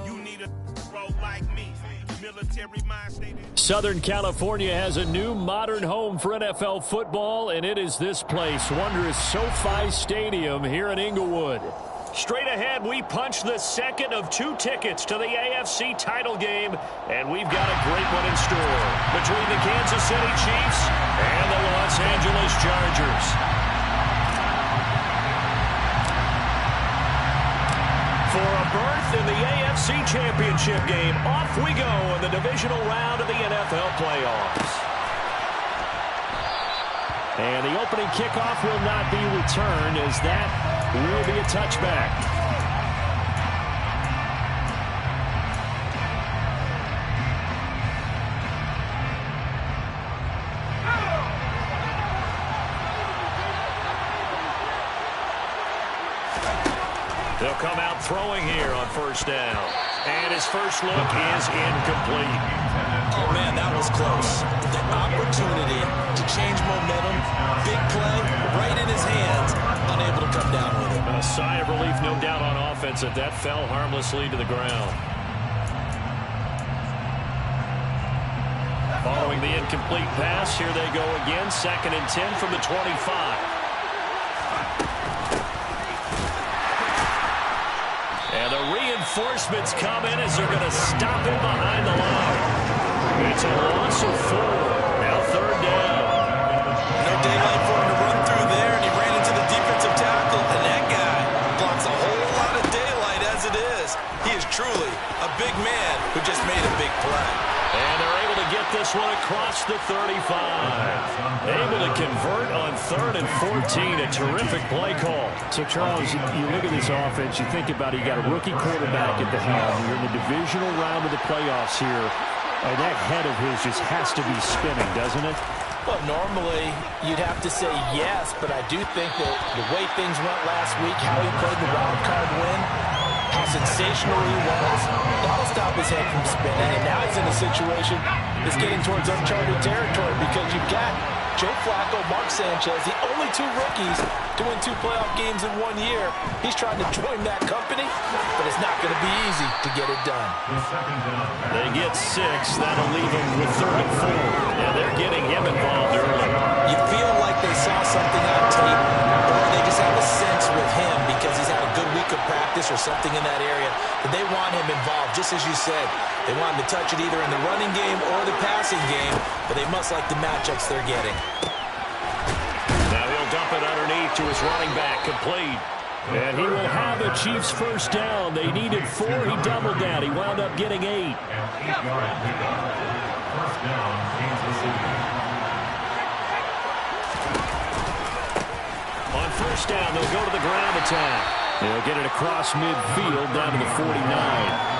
You need a role like me. Military mind state. Southern California has a new modern home for NFL football, and it is this place, wondrous SoFi Stadium here in Inglewood. Straight ahead, we punch the second of 2 tickets to the AFC title game, and we've got a great one in store between the Kansas City Chiefs and the Los Angeles Chargers. For a berth in the AFC Championship game, off we go in the divisional round of the NFL playoffs. And the opening kickoff will not be returned, as that will be a touchback. They'll come out throwing here on first down. And his first look is incomplete. Oh, man, that was close. The opportunity to change momentum, big play, right in his hands, unable to come down with it. A sigh of relief, no doubt, on offense, that fell harmlessly to the ground. Following the incomplete pass, here they go again, 2nd and 10 from the 25. And the reinforcements come in as they're going to stop him behind the line. It's a loss of 4. Now 3rd down. No daylight for him to run through there, and he ran into the defensive tackle. And that guy blocks a whole lot of daylight as it is. He is truly a big man who just made a big play. And they're able to get this one across the 35. Able to convert on 3rd and 14. A terrific play call. So, Charles, you look at this offense, you think about it, you got a rookie quarterback at the helm. You're in the divisional round of the playoffs here. And that head of his just has to be spinning, doesn't it? Well, normally you'd have to say yes, but I do think that the way things went last week, how he played the wild card win, how sensational he was, that'll stop his head from spinning. And now he's in a situation that's getting towards uncharted territory because you've got Joe Flacco, Mark Sanchez, the only 2 rookies to win 2 playoff games in 1 year. He's trying to join that company, but it's not going to be easy to get it done. They get 6. That'll leave him with 3rd and 4. And they're getting him involved early. You feel like they saw something on tape, or they just have a sense with him because he's had a good week of practice or something in that area, that they want him involved, just as you said. They want him to touch it either in the running game or the passing game, but they must like the matchups they're getting. Now he'll dump it underneath to his running back, complete. And he will have a Chiefs first down. They needed 4. He doubled that. He wound up getting 8. First down, Kansas City. On first down, they'll go to the ground attack. They'll get it across midfield down to the 49.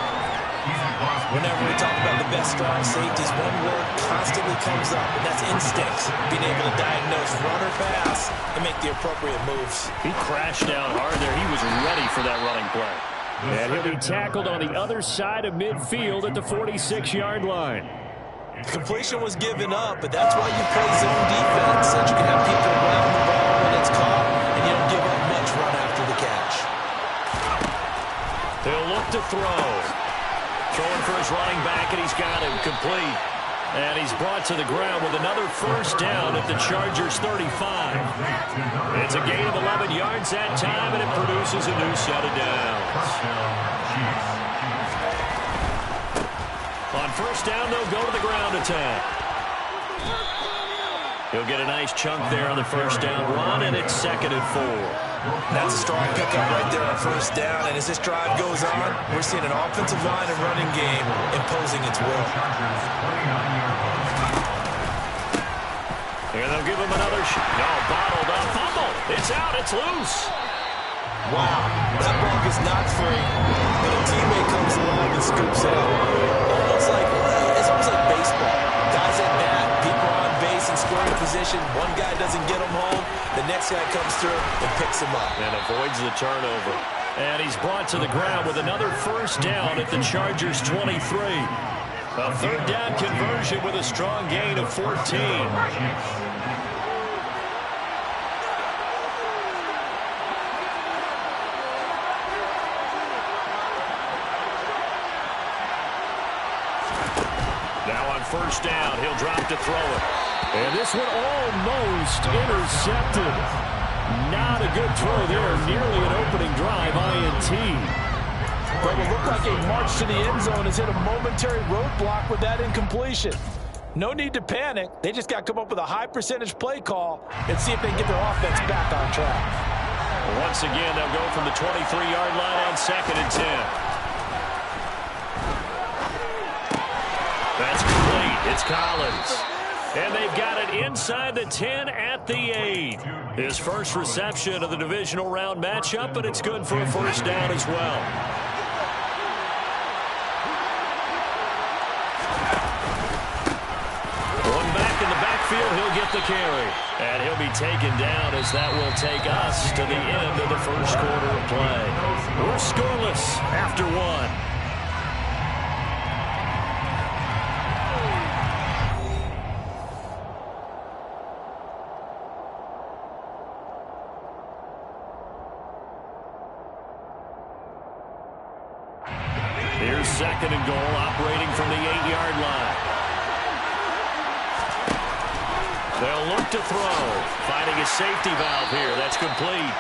Whenever we talk about the best strong safeties, one word constantly comes up, and that's instincts. Being able to diagnose run or pass and make the appropriate moves. He crashed down hard there. He was ready for that running play. And he'll be tackled on the other side of midfield at the 46-yard line. The completion was given up, but that's why you play zone defense, so you can have people around the ball when it's caught, and you don't give up much run after the catch. They'll look to throw. Throwing for his running back, and he's got him complete. And he's brought to the ground with another first down at the Chargers' 35. It's a gain of 11 yards that time, and it produces a new set of downs. On first down, they'll go to the ground attack. He'll get a nice chunk there on the first down run, and it's 2nd and 4. That's a strong pickup right there on first down, and as this drive goes on, we're seeing an offensive line and running game imposing its will. Here they'll give him another shot. No, bottled up. Fumble. It's out. It's loose. Wow, that ball is not free, but a teammate comes along and scoops it up. It's almost like baseball. Guys at bat, people are on base in scoring position. One guy doesn't get him home. The next guy comes through and picks him up. And avoids the turnover. And he's brought to the ground with another first down at the Chargers' 23. A 3rd down conversion with a strong gain of 14. Now on first down, he'll drop to throw it. And this one almost intercepted. Not a good throw there. Nearly an opening drive, INT. But it looked like a march to the end zone has hit a momentary roadblock with that incompletion. No need to panic. They just got to come up with a high percentage play call and see if they can get their offense back on track. Once again, they'll go from the 23-yard line on 2nd and 10. That's complete. It's Collins. And they've got it inside the 10 at the 8. His first reception of the divisional round matchup, but it's good for a first down as well. One back in the backfield, he'll get the carry. And he'll be taken down as that will take us to the end of the first quarter of play. We're scoreless after one. Here's 2nd and goal, operating from the 8-yard line. They'll look to throw, finding a safety valve here. That's complete.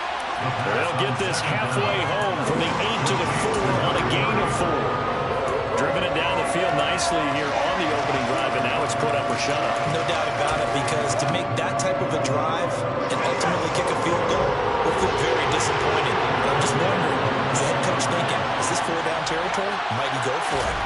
They'll get this halfway home from the 8 to the 4 on a gain of 4. Driven it down the field nicely here on the opening drive, and now it's put up or shut up. No doubt about it, because to make that type of a drive and ultimately kick a field goal will feel very disappointing. But I'm just wondering, is the head coach thinking, is this 4-down territory? Might he go for it?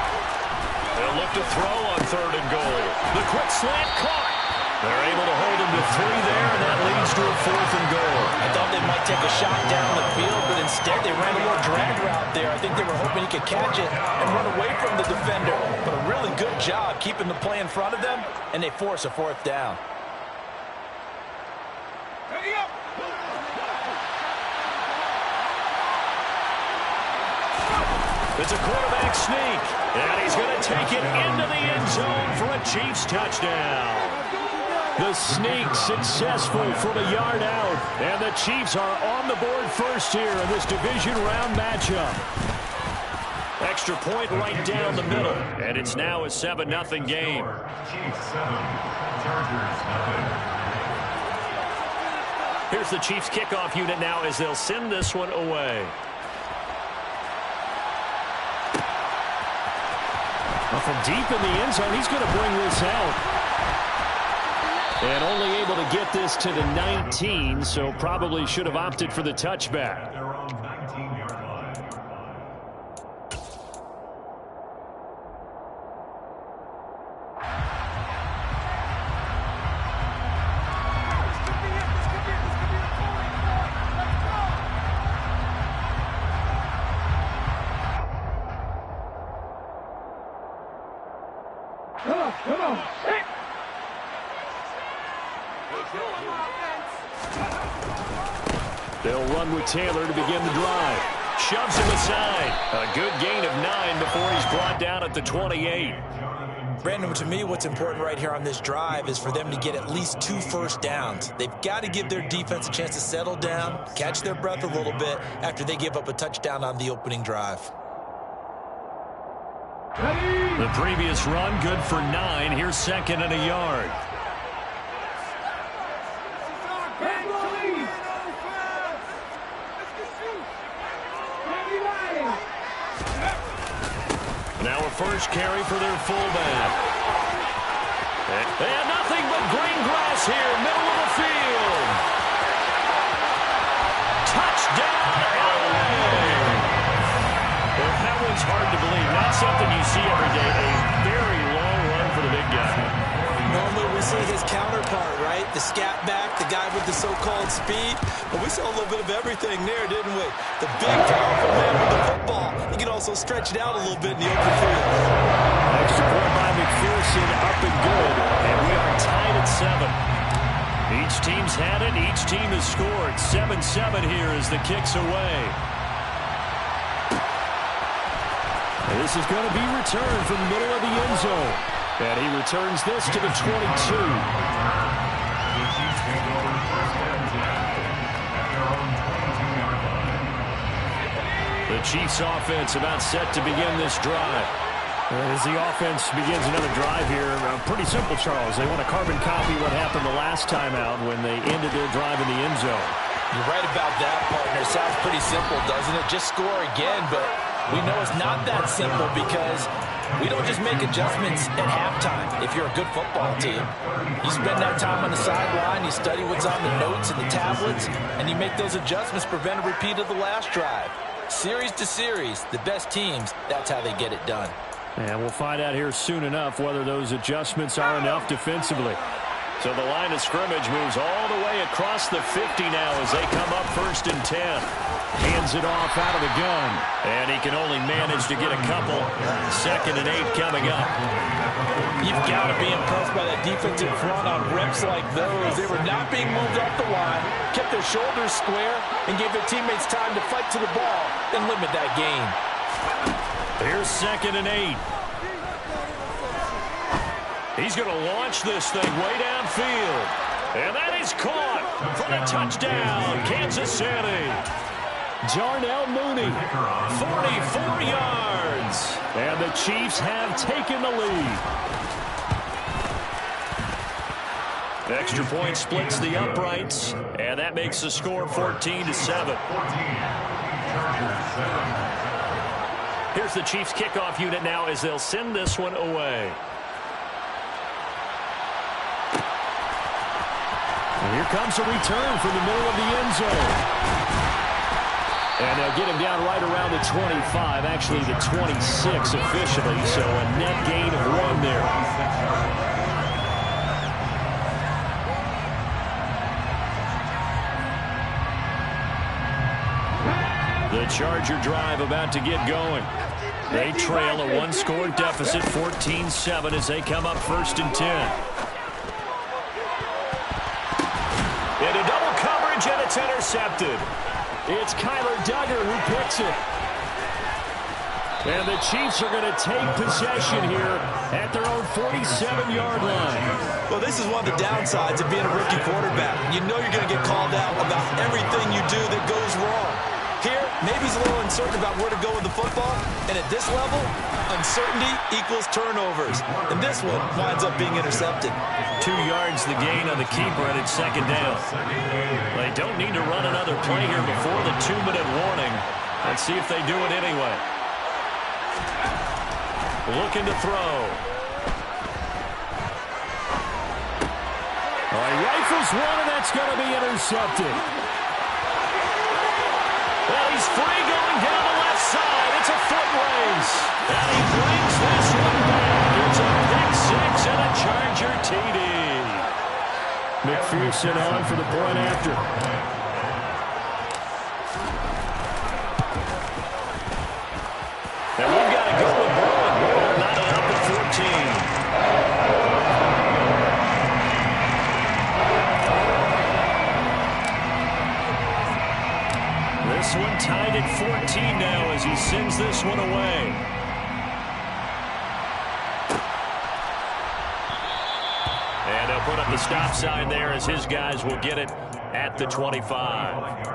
They'll look to throw on 3rd and goal. The quick slant caught. They're able to hold him to 3 there, and that leads to a 4th and goal. I thought they might take a shot down the field, but instead they ran a little drag route there. I think they were hoping he could catch it and run away from the defender. But a really good job keeping the play in front of them, and they force a 4th down. It's a quarterback sneak, and he's going to take it into the end zone for a Chiefs touchdown. The sneak successful from a yard out, and the Chiefs are on the board first here in this division round matchup. Extra point right down the middle, and it's now a 7-0 game. Chiefs 7, Chargers 0. Here's the Chiefs kickoff unit now as they'll send this one away. Well, from deep in the end zone, he's going to bring this out. And only able to get this to the 19, so probably should have opted for the touchback. Their own 19-yard line. Come on. They'll run with Taylor to begin the drive. Shoves him aside. A good gain of 9 before he's brought down at the 28. Brandon, to me, what's important right here on this drive is for them to get at least 2 first downs. They've got to give their defense a chance to settle down, catch their breath a little bit after they give up a touchdown on the opening drive. The previous run good for 9. Here's 2nd and a yard. Now a first carry for their fullback. And nothing but green grass here, middle of the field. Touchdown, LA! Well, that one's hard to believe. Not something you see every day. A very long run for the big guy. Normally we see his counterpart, right? The scat back, the guy with the so-called speed. But we saw a little bit of everything there, didn't we? The big, powerful man with the football. He can also stretch it out a little bit in the open field. Extra point by McPherson, up and good. And we are tied at 7. Each team's had it. Each team has scored. 7-7 here as the kick's away. And this is going to be returned from the middle of the end zone. And he returns this to the 22. The Chiefs take over first and 10 at their own 22-yard line. The Chiefs offense about set to begin this drive. As the offense begins another drive here, pretty simple, Charles. They want to carbon copy what happened the last time out when they ended their drive in the end zone. You're right about that, partner. Sounds pretty simple, doesn't it? Just score again, but we know it's not that simple because we don't just make adjustments at halftime if you're a good football team. You spend that time on the sideline, you study what's on the notes and the tablets, and you make those adjustments to prevent a repeat of the last drive. Series to series, the best teams, that's how they get it done. And we'll find out here soon enough whether those adjustments are enough defensively. So the line of scrimmage moves all the way across the 50 now as they come up 1st and 10. Hands it off out of the gun. And he can only manage to get a couple. 2nd and 8 coming up. You've got to be impressed by that defensive front on reps like those. They were not being moved off the line, kept their shoulders square, and gave their teammates time to fight to the ball and limit that gain. Here's 2nd and 8. He's going to launch this thing way downfield. And that is caught for the touchdown, Kansas City. Darnell Mooney, 44 yards. And the Chiefs have taken the lead. Extra point splits the uprights, and that makes the score 14-7. Here's the Chiefs kickoff unit now as they'll send this one away. And here comes a return from the middle of the end zone. And they'll get him down right around the 25, actually the 26 officially, so a net gain of 1 there. The Charger drive about to get going. They trail a 1-score deficit, 14-7 as they come up 1st and 10. Into double coverage, and it's intercepted. It's Kyler Duggar who picks it. And the Chiefs are going to take possession here at their own 47-yard line. Well, this is one of the downsides of being a rookie quarterback. You know you're going to get called out about everything you do that goes wrong. Here, maybe he's a little uncertain about where to go with the football. And at this level, uncertainty equals turnovers. And this one winds up being intercepted. 2 yards the gain on the keeper, and it's 2nd down. They don't need to run another play here before the 2-minute warning. Let's see if they do it anyway. Looking to throw. All right, rifles one, and that's going to be intercepted. Well, he's free going down the left side. It's a foot race. And he brings this one back. It's a pick 6 and a Charger TD. McPherson on for the point after. And we've got to go with Bowen. Not up at 14. This one tied at 14 now as he sends this one away. And they'll put up the stop sign there as his guys will get it at the 25.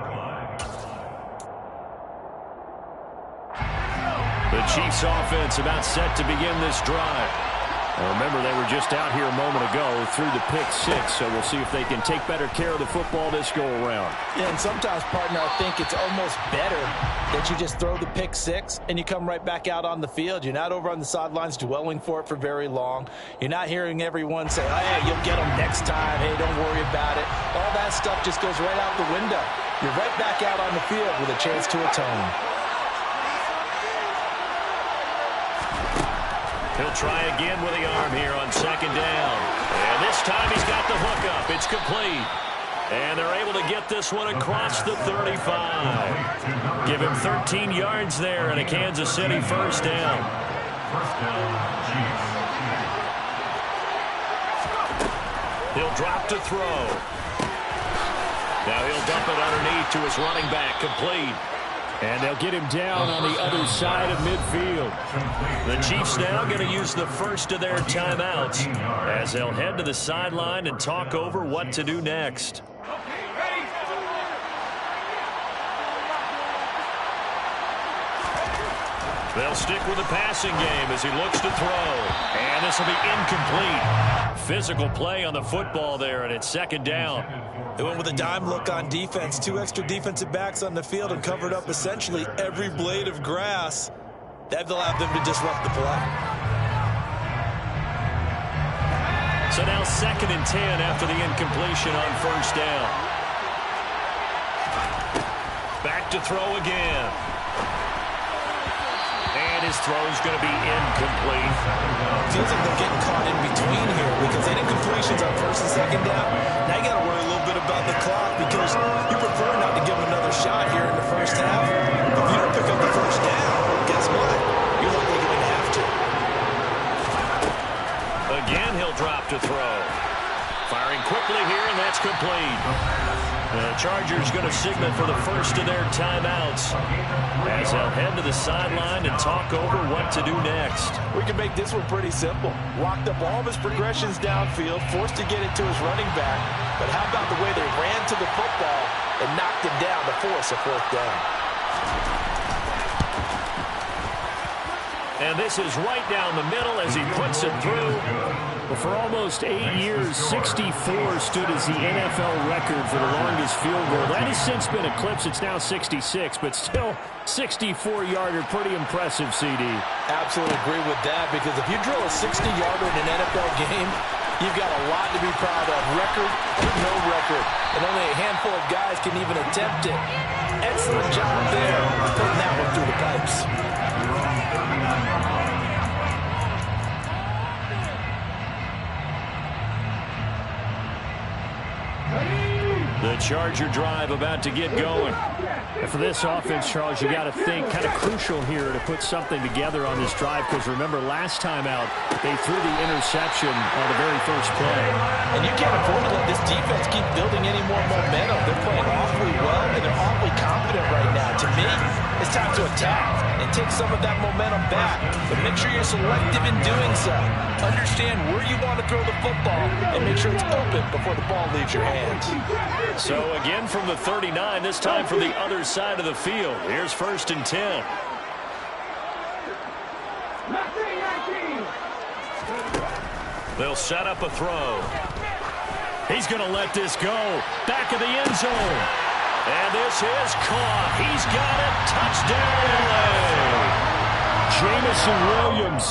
The Chiefs offense about set to begin this drive. Now remember, they were just out here a moment ago through the pick 6, so we'll see if they can take better care of the football this go-around. Yeah, and sometimes, partner, I think it's almost better that you just throw the pick 6 and you come right back out on the field. You're not over on the sidelines dwelling for it for very long. You're not hearing everyone say, oh, hey, you'll get them next time. Hey, don't worry about it. All that stuff just goes right out the window. You're right back out on the field with a chance to atone. He'll try again with the arm here on 2nd down. And this time he's got the hook up. It's complete. And they're able to get this one across the 35. Give him 13 yards there and a Kansas City 1st down. He'll drop to throw. Now he'll dump it underneath to his running back, complete. And they'll get him down on the other side of midfield. The Chiefs now going to use the first of their timeouts as they'll head to the sideline and talk over what to do next. They'll stick with the passing game as he looks to throw. And this will be incomplete. Physical play on the football there, and it's second down. They went with a dime look on defense. 2 extra defensive backs on the field and covered up essentially every blade of grass. That allowed them to disrupt the play. So now 2nd and 10 after the incompletion on first down. Back to throw again. And his throw's going to be incomplete. Feels like they're getting caught in between here because they did incompletions on 1st and 2nd down. Now you got to worry a little bit about the clock because you prefer not to give them another shot here in the first half. If you don't pick up the first down, guess what? You're likely going to have to. Again, he'll drop to throw. Firing quickly here, and that's complete. The Chargers going to signal for the first of their timeouts as they'll head to the sideline and talk over what to do next. We can make this one pretty simple. Walked up all of his progressions downfield, forced to get it to his running back. But how about the way they ran to the football and knocked him down to force a 4th down? And this is right down the middle as he puts it through. Well, for almost 8 years, 64 stood as the NFL record for the longest field goal. That has since been eclipsed. It's now 66, but still 64-yarder. Pretty impressive, CD. Absolutely agree with that, because if you drill a 60-yarder in an NFL game, you've got a lot to be proud of. Record or no record. And only a handful of guys can even attempt it. Excellent job there, putting that one through the pipes. The Charger drive about to get going. And for this offense, Charles, you got to think kind of crucial here to put something together on this drive, because remember last time out they threw the interception on the very first play. And you can't afford to let this defense keep building any more momentum. They're playing awfully well, and they're awfully confident right now. To me, it's time to attack and take some of that momentum back. But make sure you're selective in doing so. Understand where you want to throw the football and make sure it's open before the ball leaves your hands. So again from the 39, this time from the other side of the field. Here's 1st and 10. They'll set up a throw. He's going to let this go. Back of the end zone. And this is caught. He's got it. Touchdown, LA. Jamison Williams,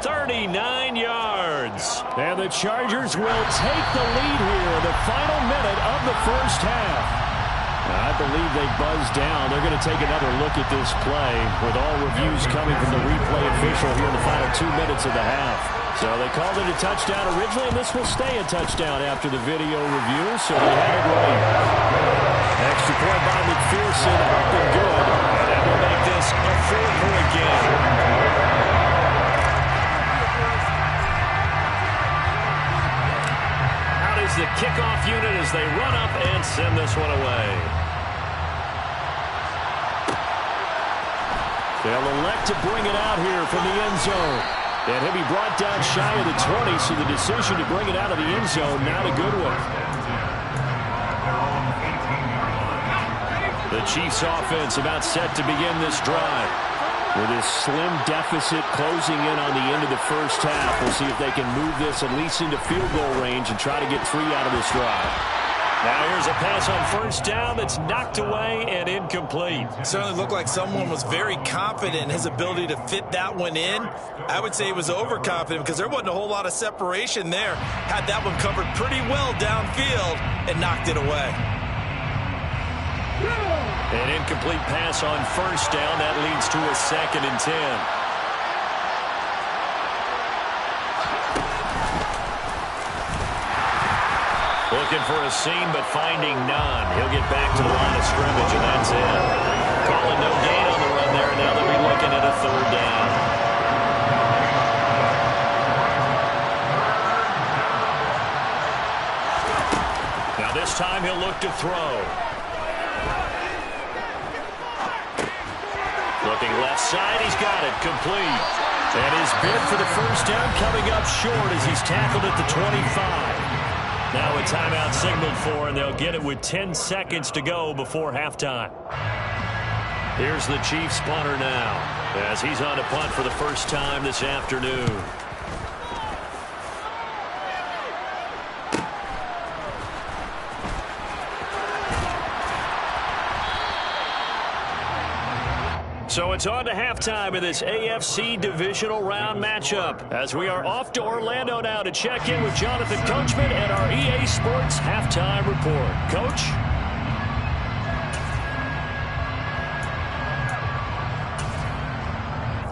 39 yards. And the Chargers will take the lead here in the final minute of the first half. I believe they buzzed down. They're going to take another look at this play with all reviews coming from the replay official here in the final 2 minutes of the half. So they called it a touchdown originally, and this will stay a touchdown after the video review, so they had it right. Extra point by McPherson, up and good. And that will make this a 4-point game. Out is the kickoff unit as they run up and send this one away. They'll elect to bring it out here from the end zone. And he'll be brought down shy of the 20, so the decision to bring it out of the end zone, not a good one. The Chiefs offense about set to begin this drive. With this slim deficit closing in on the end of the first half, we'll see if they can move this at least into field goal range and try to get 3 out of this drive. Now here's a pass on first down that's knocked away and incomplete. Certainly looked like someone was very confident in his ability to fit that one in. I would say he was overconfident because there wasn't a whole lot of separation there. Had that one covered pretty well downfield and knocked it away. An incomplete pass on first down. That leads to a 2nd and 10. Looking for a seam, but finding none. He'll get back to the line of scrimmage, and that's it. Calling no gain on the run there, and now they'll be looking at a 3rd down. Now this time he'll look to throw. Looking left side, he's got it, complete. And his bid for the first down coming up short as he's tackled at the 25. Now a timeout signaled for, and they'll get it with 10 seconds to go before halftime. Here's the Chiefs punter now as he's on to punt for the first time this afternoon. So it's on to halftime of this AFC divisional round matchup as we are off to Orlando now to check in with Jonathan Coachman and our EA Sports halftime report. Coach?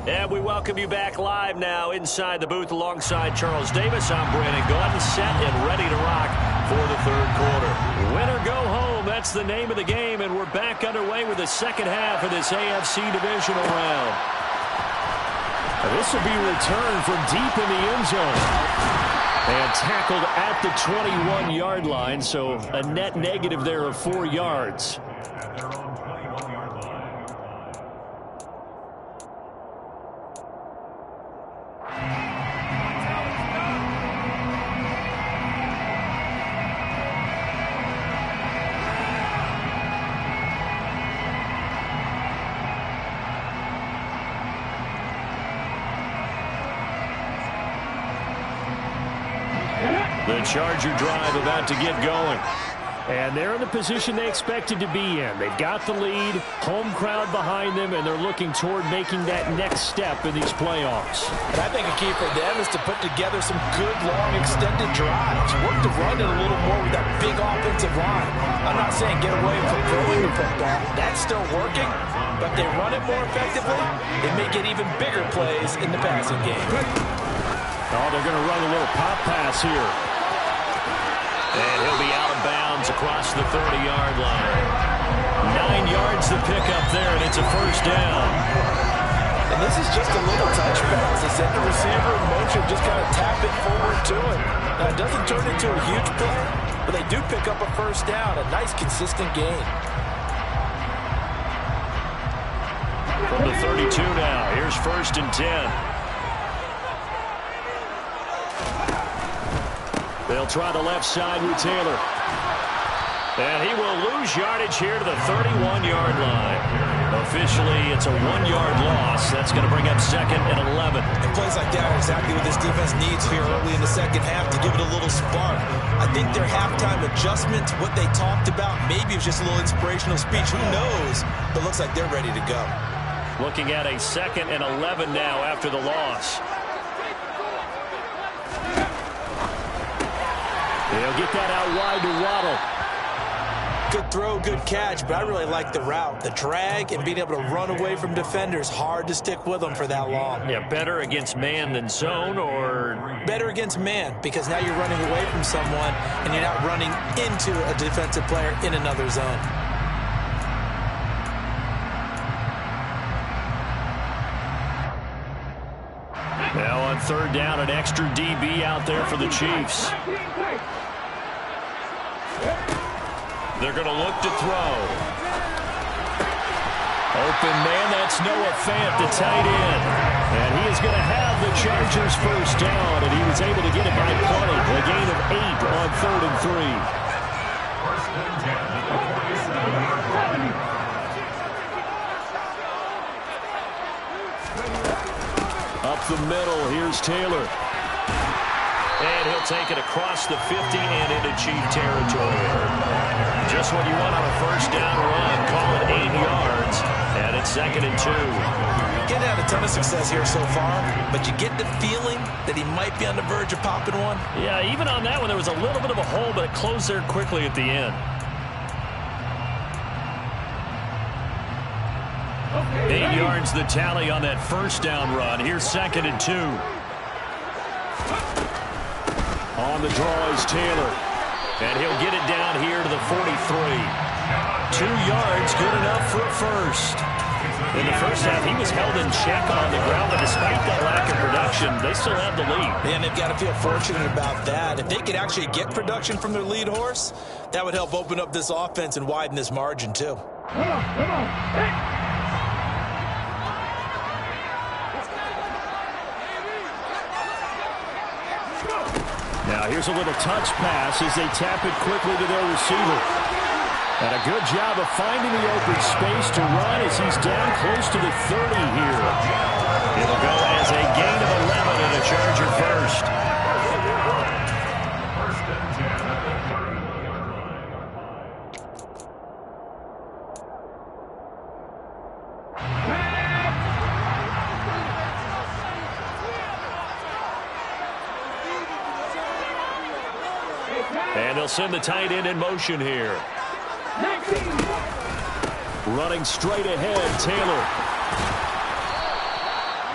And we welcome you back live now inside the booth alongside Charles Davis. I'm Brandon Gaudin, set and ready to rock for the third quarter. Win or go home, that's the name of the game, and we're back underway with the second half of this AFC divisional round. This will be returned from deep in the end zone. And tackled at the 21-yard line, so a net negative there of 4 yards. The Charger drive about to get going. And they're in the position they expected to be in. They've got the lead, home crowd behind them, and they're looking toward making that next step in these playoffs. And I think a key for them is to put together some good, long, extended drives. Work to run it a little more with that big offensive line. I'm not saying get away from throwing the football. That's still working. But they run it more effectively, they may get even bigger plays in the passing game. Oh, they're going to run a little pop pass here. And he'll be out of bounds across the 30-yard line. 9 yards to pick up there, and it's a first down. And this is just a little touch pass. They send the receiver in motion, just kind of tap it forward to him. Now, it doesn't turn into a huge play, but they do pick up a first down, a nice, consistent gain. From the 32 now, here's 1st and 10. They'll try the left side with Taylor. And he will lose yardage here to the 31-yard line. Officially, it's a 1-yard loss. That's going to bring up 2nd and 11. And plays like that are exactly what this defense needs here early in the second half to give it a little spark. I think their halftime adjustment, what they talked about, maybe it was just a little inspirational speech. Who knows? But it looks like they're ready to go. Looking at a 2nd and 11 now after the loss. They'll get that out wide to Waddle. Good throw, good catch, but I really like the route. The drag and being able to run away from defenders, hard to stick with them for that long. Yeah, better against man than zone, or? Better against man, because now you're running away from someone and you're not running into a defensive player in another zone. Now on 3rd down, an extra DB out there for the Chiefs. They're going to look to throw. Open man, that's Noah Fant, the tight end. And he is going to have the Chargers first down, and he was able to get it by plenty. A gain of 8 on 3rd and 3. Up the middle, here's Taylor. And he'll take it across the 50 and into Chief territory. Just what you want on a first down run. Call it 8 yards. And it's 2nd and 2. Getting had a ton of success here so far, but you get the feeling that he might be on the verge of popping one. Yeah, even on that one, there was a little bit of a hole, but it closed there quickly at the end. 8 yards the tally on that first down run. Here's 2nd and 2. On the draw is Taylor. And he'll get it down here to the 43. 2 yards, good enough for a first. In the first half, he was held in check on the ground, but despite that lack of production, they still have the lead. And they've got to feel fortunate about that. If they could actually get production from their lead horse, that would help open up this offense and widen this margin, too. Now here's a little touch pass as they tap it quickly to their receiver. And a good job of finding the open space to run as he's down close to the 30 here. It'll go as a gain of 11 and a Charger first. And they'll send the tight end in motion here. Running straight ahead, Taylor.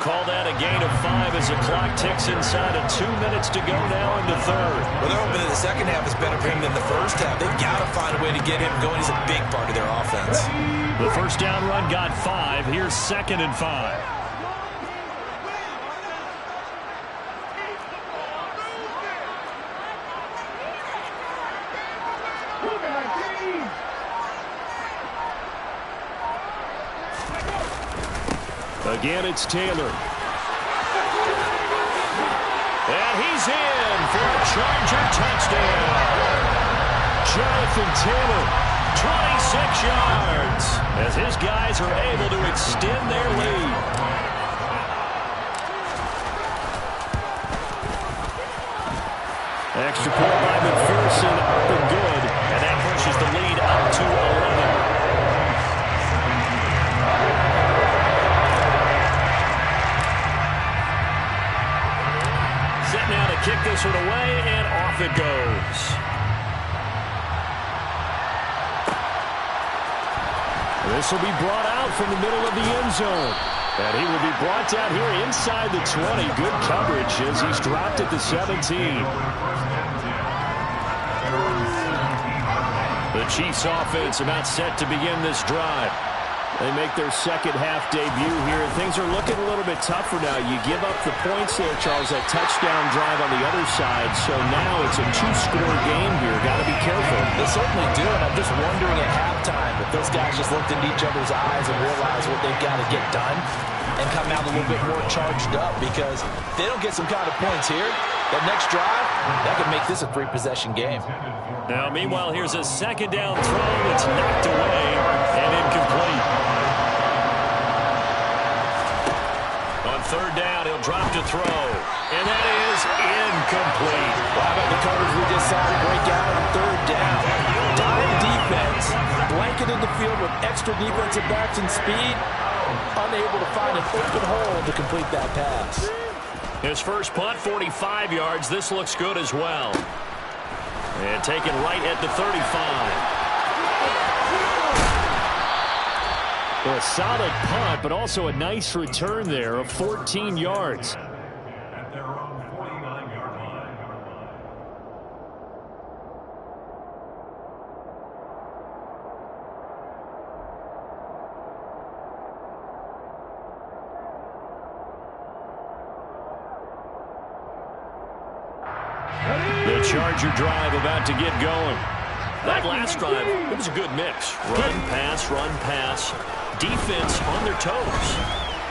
Call that a gain of 5 as the clock ticks inside of 2 minutes to go now into third. Well, they're hoping that the second half is better for him than the first half. They've got to find a way to get him going. He's a big part of their offense. The first down run got 5. Here's 2nd and 5. Again, it's Taylor. And he's in for a Charger touchdown. Jonathan Taylor, 26 yards as his guys are able to extend their lead. extra point by McPherson, up and good. And that pushes the lead up to 11. Set now to kick this one away, and off it goes. This will be brought out from the middle of the end zone. And he will be brought down here inside the 20. Good coverage as he's dropped at the 17. The Chiefs offense about set to begin this drive. They make their second half debut here. Things are looking a little bit tougher now. You give up the points there, Charles, that touchdown drive on the other side. So now it's a two-score game here. Got to be careful. They certainly do, and I'm just wondering at halftime if those guys just looked into each other's eyes and realized what they've got to get done and come out a little bit more charged up, because if they don't get some kind of points here, that next drive, that could make this a three-possession game. Now, meanwhile, here's a second down throw that's knocked away and incomplete. On third down, he'll drop to throw, and that is incomplete. Well, how about the coverage we just saw break out on third down? Dime defense, blanketed the field with extra defensive backs and speed, unable to find an open hole to complete that pass. His first punt, 45 yards. This looks good as well. And taken right at the 35. Well, a solid punt, but also a nice return there of 14 yards. At their own 49-yard line. The Charger drive about to get going. That last drive, it was a good mix. Run, pass, defense on their toes.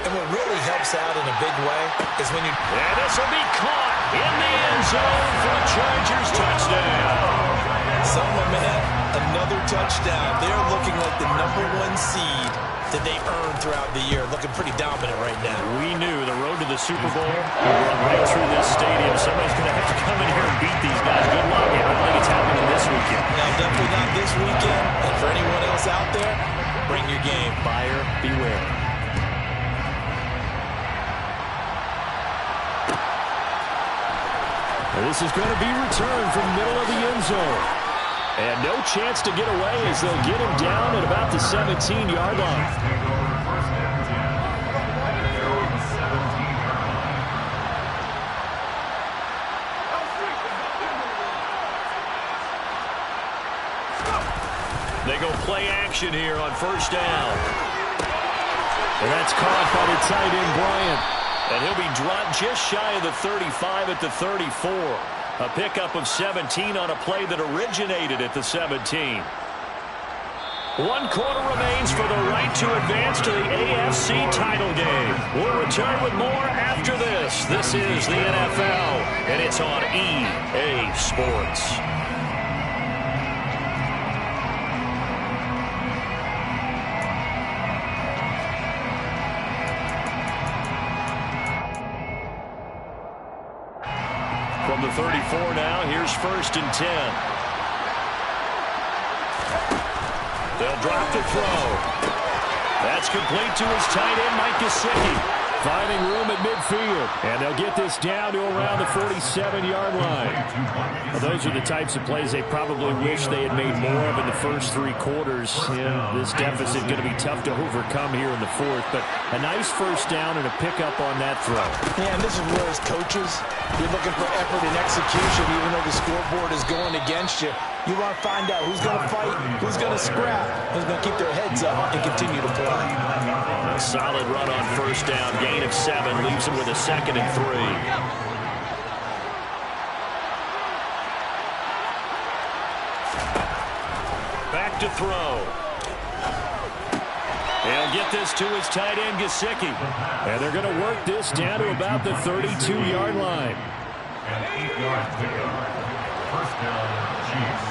And what really helps out in a big way is when you... And this will be caught in the end zone for a Chargers touchdown. Someone, man, another touchdown. They're looking like the #1 seed that they earned throughout the year. Looking pretty dominant right now. We knew the road to the Super Bowl would run right through this stadium. Somebody's going to have to come in here and beat these guys. Good luck. I don't think it's happening this weekend. No, definitely not this weekend. And for anyone else out there, bring your game. Buyer beware. And this is going to be returned from the middle of the end zone. And no chance to get away as they'll get him down at about the 17-yard line. They go play action here on first down. And that's caught by the tight end, Bryant. And he'll be dropped just shy of the 35 at the 34. A pickup of 17 on a play that originated at the 17. 1 quarter remains for the right to advance to the AFC title game. We'll return with more after this. This is the NFL, and it's on EA Sports. From the 34 now, here's 1st and 10. They'll drop the throw. That's complete to his tight end, Mike Gesicki. Finding room at midfield. And they'll get this down to around the 47-yard line. Well, those are the types of plays they probably wish they had made more of in the first 3 quarters. And this deficit going to be tough to overcome here in the 4th. But a nice first down and a pickup on that throw. Yeah, and this is where as coaches, you're looking for effort and execution, even though the scoreboard is going against you. You want to find out who's going to fight, who's going to scrap, who's going to keep their heads up and continue to play. A solid run on first down. Gain of 7 leaves him with a 2nd and 3. Back to throw. He'll get this to his tight end, Gesicki. And they're going to work this down to about the 32-yard line. An 8-yard pickup. First down, Chiefs.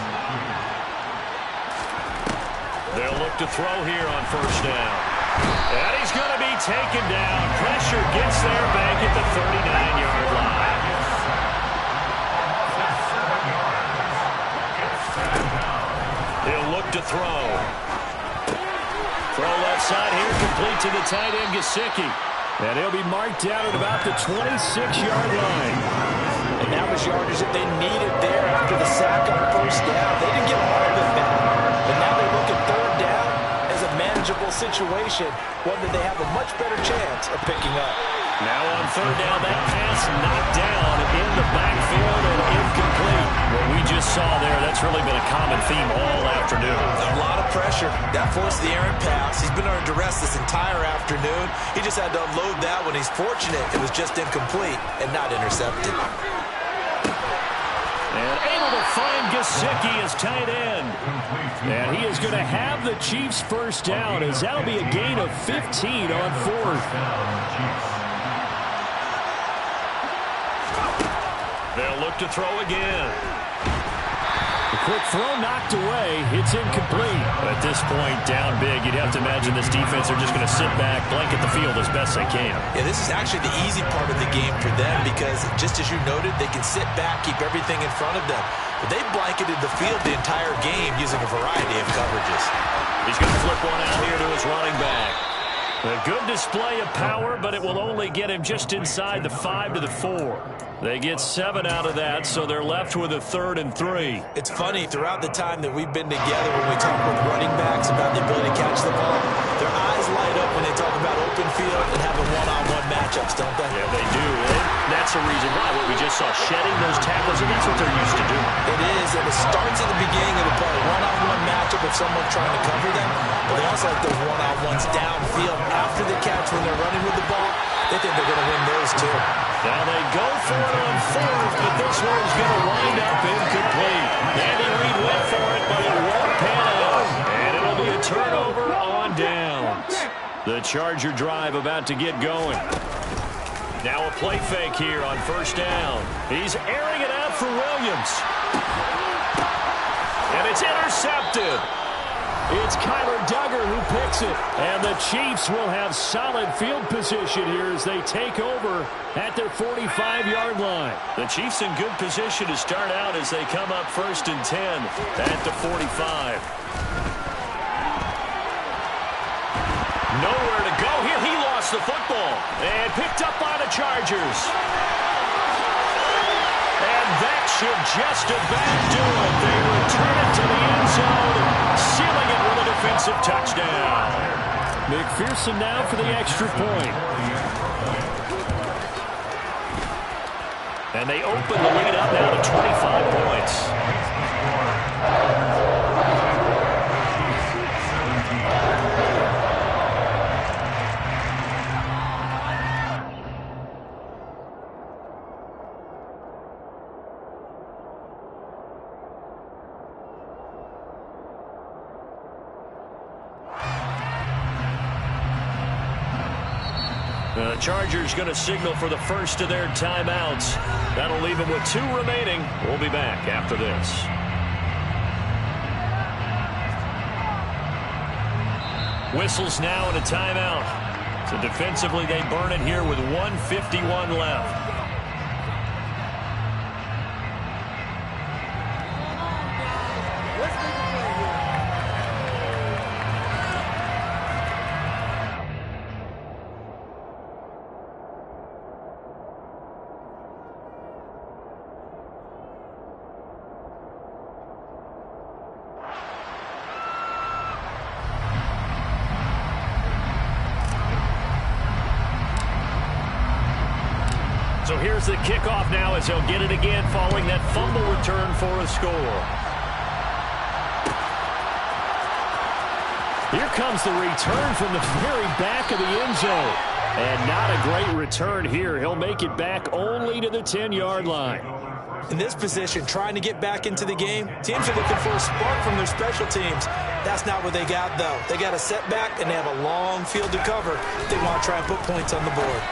They'll look to throw here on first down. And he's going to be taken down. Pressure gets there back at the 39-yard line. He'll look to throw. Throw left side here, complete to the tight end, Gesicki. And he'll be marked down at about the 26-yard line. And that was yardage that they needed there after the sack on first down. They didn't get all of it back. But now they look at 3rd down as a manageable situation, one that they have a much better chance of picking up. Now on 3rd down, that pass knocked down in the backfield and incomplete. What we just saw there, that's really been a common theme all afternoon. A lot of pressure. That forced the errant pass. He's been under duress this entire afternoon. He just had to unload that when he's fortunate it was just incomplete and not intercepted. And able to find Gesicki as tight end. And he is going to have the Chiefs first down as that'll be a gain of 15 on 4th. They'll look to throw again. The quick throw knocked away. It's incomplete. But at this point, down big, you'd have to imagine this defense are just going to sit back, blanket the field as best they can. Yeah, this is actually the easy part of the game for them because, just as you noted, they can sit back, keep everything in front of them. But they blanketed the field the entire game using a variety of coverages. He's going to flip one out here to his running back. A good display of power, but it will only get him just inside the 5 to the 4. They get 7 out of that, so they're left with a 3rd and 3. It's funny, throughout the time that we've been together when we talk with running backs about the ability to catch the ball, their eyes light up when they talk about open field and having one-on-one matchups, don't they? Yeah, they do. And that's the reason why what we just saw, shedding those tackles, and that's what they're used to doing. It is, and it starts at the beginning of the play. One-on-one matchup if someone's trying to cover them, but they also like those one-on-ones downfield after the catch when they're running with the ball. They think they're going to win those, too. Now they go for it on 4th, but this one's going to wind up incomplete. Andy Reid went for it, but it won't pan out. And it'll be a turnover on downs. The Charger drive about to get going. Now a play fake here on first down. He's airing it out for Williams. And it's intercepted. It's Kyler Duggar who picks it. And the Chiefs will have solid field position here as they take over at their 45-yard line. The Chiefs in good position to start out as they come up 1st and 10 at the 45. Nowhere to go here. He lost the football and picked up by the Chargers. And that should just about do it. They return it to the end zone, sealing it with a defensive touchdown. McPherson now for the extra point. And they open the lead up now to 25 points. The Chargers going to signal for the first of their timeouts. That'll leave them with 2 remaining. We'll be back after this. Whistles now and a timeout. So defensively they burn it here with 1:51 left. So here's the kickoff now as he'll get it again following that fumble return for a score. Here comes the return from the very back of the end zone. And not a great return here. He'll make it back only to the 10-yard line. In this position, trying to get back into the game, teams are looking for a spark from their special teams. That's not what they got, though. They got a setback, and they have a long field to cover if they want to try and put points on the board.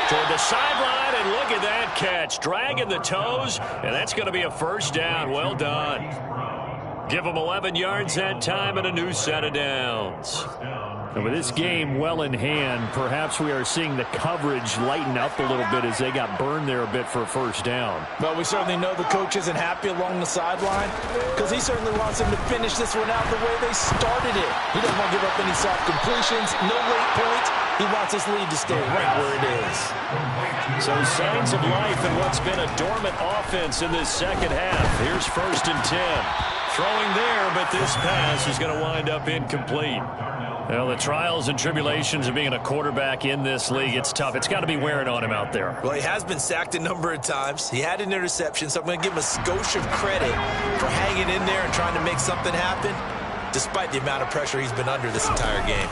Toward the sideline, and look at that catch. Dragging the toes, and that's going to be a first down. Well done. Give them 11 yards that time and a new set of downs. And with this game well in hand, perhaps we are seeing the coverage lighten up a little bit as they got burned there a bit for a first down. Well, we certainly know the coach isn't happy along the sideline because he certainly wants them to finish this one out the way they started it. He doesn't want to give up any soft completions, no late points. He wants his lead to stay right where it is. So signs of life in what's been a dormant offense in this second half. Here's 1st and 10. Throwing there, but this pass is going to wind up incomplete. Well, the trials and tribulations of being a quarterback in this league, it's tough. It's got to be wearing on him out there. Well, he has been sacked a number of times. He had an interception, so I'm going to give him a skosh of credit for hanging in there and trying to make something happen, despite the amount of pressure he's been under this entire game.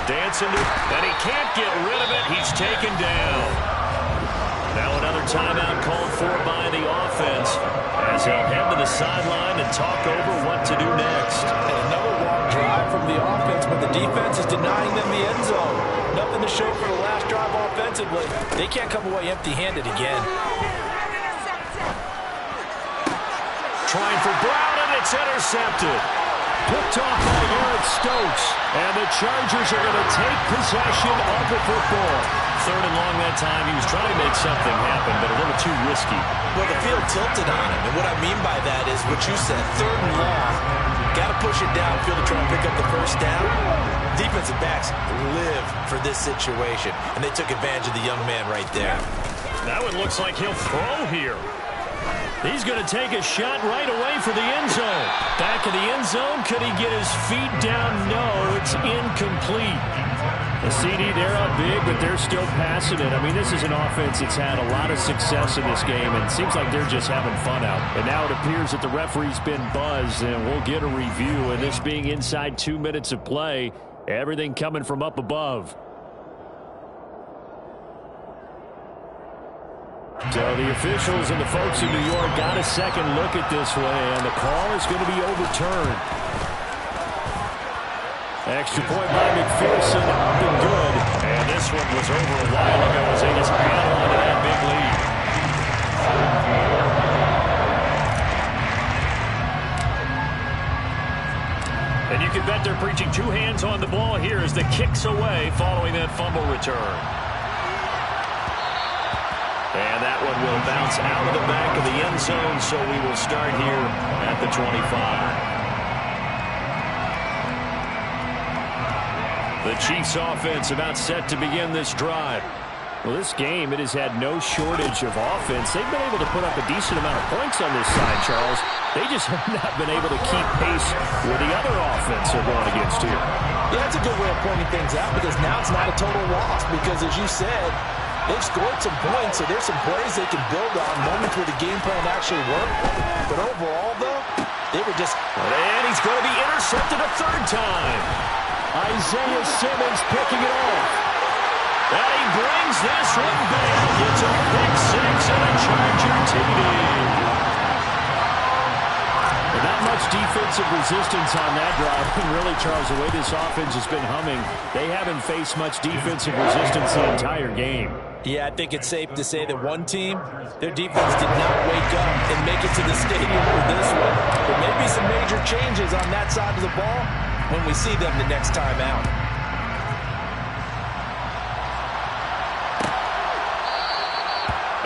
Dancing, and he can't get rid of it. He's taken down. Now another timeout called for by the offense as they'll head to the sideline and talk over what to do next. And another long drive from the offense, but the defense is denying them the end zone. Nothing to show for the last drive offensively. They can't come away empty-handed again. Trying for Brown, and it's intercepted. Picked off by Eric Stokes. And the Chargers are going to take possession of the football. 3rd and long that time. He was trying to make something happen, but a little too risky. Well, the field tilted on him. And what I mean by that is what you said. 3rd and long. Got to push it downfield to try and pick up the first down. Defensive backs live for this situation. And they took advantage of the young man right there. That one looks like he'll throw here. He's going to take a shot right away for the end zone. Back of the end zone. Could he get his feet down? No, it's incomplete. The CD, they're up big, but they're still passing it. I mean, this is an offense that's had a lot of success in this game, and it seems like they're just having fun out. And now it appears that the referee's been buzzed, and we'll get a review. And this being inside 2 minutes of play, everything coming from up above. So the officials and the folks in New York got a second look at this one, and the call is going to be overturned. Extra point by McPherson, up and good. And this one was over a while ago as they just hang on to that big lead. And you can bet they're preaching 2 hands on the ball here as the kick's away following that fumble return. And that one will bounce out of the back of the end zone, so we will start here at the 25. The Chiefs offense about set to begin this drive. Well, this game, it has had no shortage of offense. They've been able to put up a decent amount of points on this side, Charles. They just have not been able to keep pace with the other offense they're going against here. Yeah, that's a good way of pointing things out because now it's not a total loss because, as you said, they've scored some points, so there's some plays they can build on, moments where the game plan actually worked. But overall, though, they were just... And he's going to be intercepted a 3rd time. Isaiah Simmons picking it off. And he brings this one back. It's a pick 6 and a Charger TD. Not much defensive resistance on that drive. And really, Charles, the way this offense has been humming, they haven't faced much defensive resistance the entire game. Yeah, I think it's safe to say that one team, their defense did not wake up and make it to the stadium for this one. There may be some major changes on that side of the ball when we see them the next time out.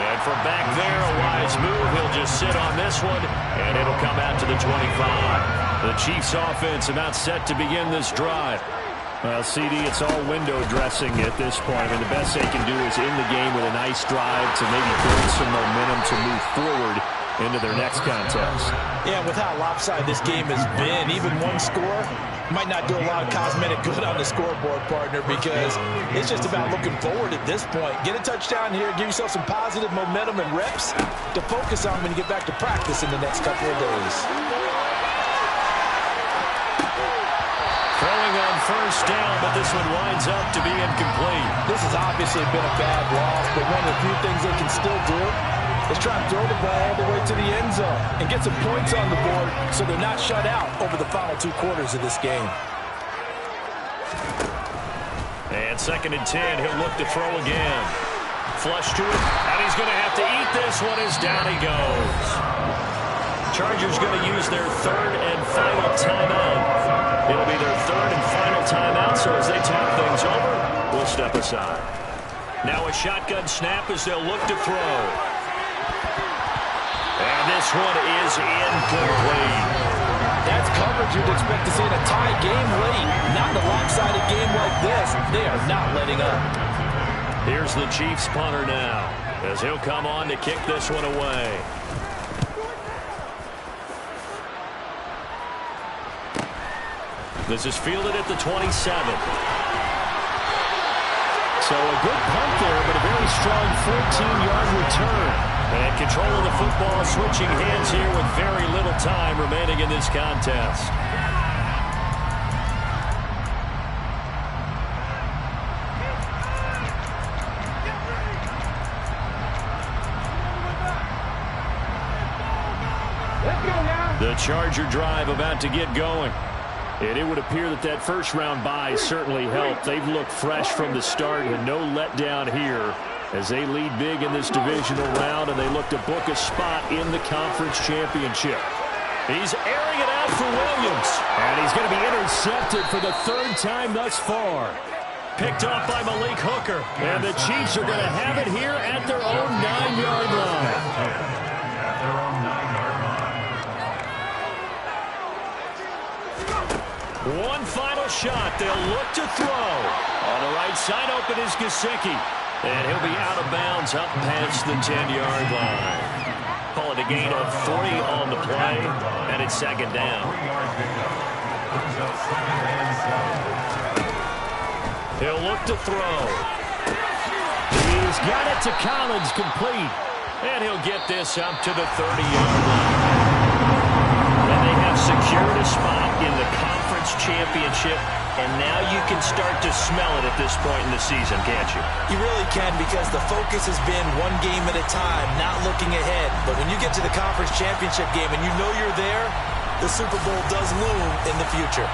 And from back there, a wise move. He'll just sit on this one, and it'll come out to the 25. The Chiefs offense about set to begin this drive. Well, CD, it's all window dressing at this point. I mean, the best they can do is end the game with a nice drive to maybe build some momentum to move forward into their next contest. Yeah, with how lopsided this game has been, even one score, Might not do a lot of cosmetic good on the scoreboard, partner, because it's just about looking forward at this point. Get a touchdown here, give yourself some positive momentum and reps to focus on when you get back to practice in the next couple of days. Throwing on first down, but this one winds up to be incomplete. This has obviously been a bad loss, but one of the few things they can still do is try to throw the ball all the way to the end zone and get some points on the board so they're not shut out over the final 2 quarters of this game. And 2nd and 10, he'll look to throw again. Flush to it, and he's going to have to eat this one as down he goes. Chargers going to use their 3rd and final timeout. It'll be their 3rd and final timeout, so as they talk things over, we'll step aside. Now a shotgun snap as they'll look to throw. And this one is incomplete. That's coverage you'd expect to see in a tie game late. Not in a lopsided game like this. They are not letting up. Here's the Chiefs punter now, as he'll come on to kick this one away. This is fielded at the 27. So a good punt there, but a very strong 14-yard return. And control of the football switching hands here with very little time remaining in this contest. The Charger drive about to get going. And it would appear that that first-round bye certainly helped. They've looked fresh from the start and no letdown here as they lead big in this divisional round, and they look to book a spot in the conference championship. He's airing it out for Williams. And he's going to be intercepted for the 3rd time thus far. Picked off by Malik Hooker. And the Chiefs are going to have it here at their own 9-yard line. At their own 9-yard line. One final shot. They'll look to throw. On the right side open is Gesicki. And he'll be out of bounds up past the 10-yard line. Call it a gain of 40 on the play, and it's 2nd down. He'll look to throw. He's got it to Collins, complete. And he'll get this up to the 30-yard line. And they have secured a spot in the conference championship. And now you can start to smell it at this point in the season, can't you? You really can, because the focus has been one game at a time, not looking ahead. But when you get to the conference championship game and you know you're there, the Super Bowl does loom in the future.